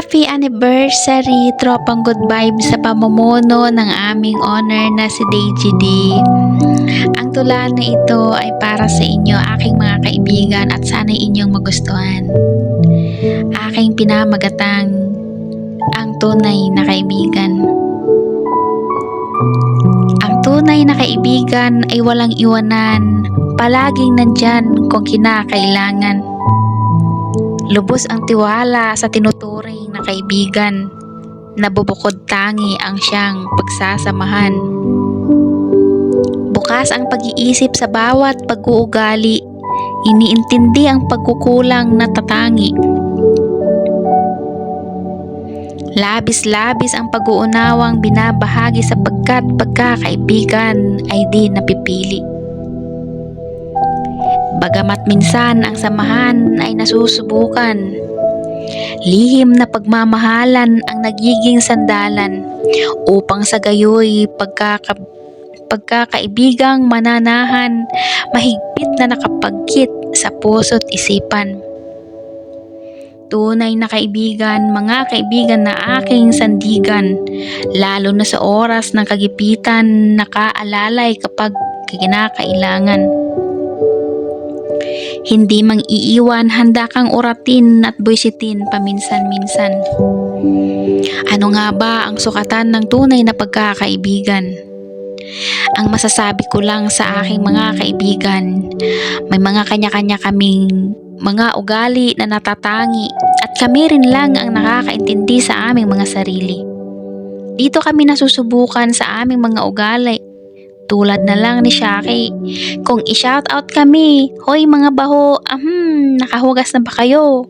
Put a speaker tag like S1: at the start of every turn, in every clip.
S1: Happy anniversary, tropang good vibes sa pamumuno ng aming owner na si Deji D. Ang tula na ito ay para sa inyo, aking mga kaibigan, at sana'y inyong magustuhan. Aking pinamagatang, ang tunay na kaibigan. Ang tunay na kaibigan ay walang iwanan, palaging nandyan kung kinakailangan. Lubos ang tiwala sa tinuturing na kaibigan, nabubukod tangi ang siyang pagsasamahan. Bukas ang pag-iisip sa bawat pag-uugali, iniintindi ang pagkukulang na tatangi. Labis-labis ang pag-uunawang binabahagi sapagkat pagkakaibigan ay di napipili. Bagamat minsan ang samahan ay nasusubukan, lihim na pagmamahalan ang nagiging sandalan upang sa gayoy pagkakaibigang mananahan, mahigpit na nakapagkit sa puso't isipan. Tunay na kaibigan, mga kaibigan na aking sandigan, lalo na sa oras ng kagipitan, nakaalalay kapag kinakailangan. Hindi mang iiwan, handa kang uratin at buwisitin paminsan-minsan. Ano nga ba ang sukatan ng tunay na pagkakaibigan? Ang masasabi ko lang sa aking mga kaibigan, may mga kanya-kanya kaming mga ugali na natatangi at kami rin lang ang nakakaintindi sa aming mga sarili. Dito kami nasusubukan sa aming mga ugali. Tulad na lang ni Shaki, kung i-shoutout kami, hoy mga baho, nakahugas na ba kayo?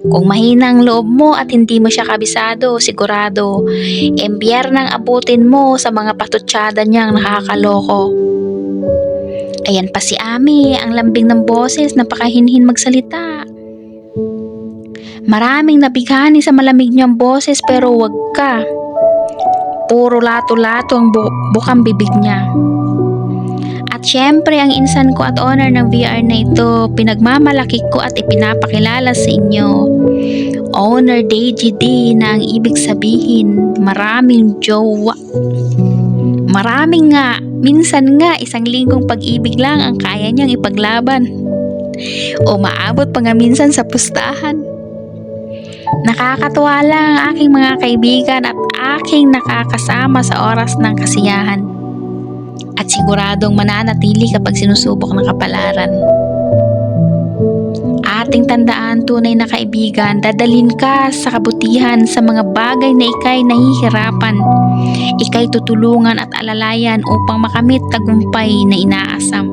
S1: Kung mahina ang loob mo at hindi mo siya kabisado, sigurado, embyar nang abutin mo sa mga patutsada niyang nakakaloko. Ayan pa si Ami, ang lambing ng boses, napakahinhin magsalita. Maraming nabighani sa malamig niyang boses pero wag ka. Puro lato-lato ang bukang bibig niya. At syempre ang insan ko at owner ng VR na ito, pinagmamalaki ko at ipinapakilala sa inyo. Owner Deji D na ang ibig sabihin, maraming jowa. Maraming nga, minsan nga isang linggong pag-ibig lang ang kaya niyang ipaglaban. O maabot pa nga minsan sa pustahan. Nakakatuwa lang ang aking mga kaibigan at aking nakakasama sa oras ng kasiyahan. At siguradong mananatili kapag sinusubok ng kapalaran. Ating tandaan, tunay na kaibigan, dadalhin ka sa kabutihan sa mga bagay na ikay nahihirapan. Ikay tutulungan at alalayan upang makamit tagumpay na inaasam.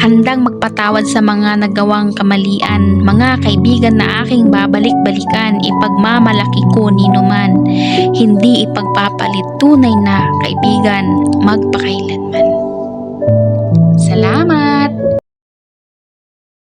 S1: Handang magpatawad sa mga nagawang kamalian, mga kaibigan na aking babalik-balikan, ipagmamalaki ko ninuman, hindi ipagpapalit, tunay na kaibigan, magpakailanman. Salamat!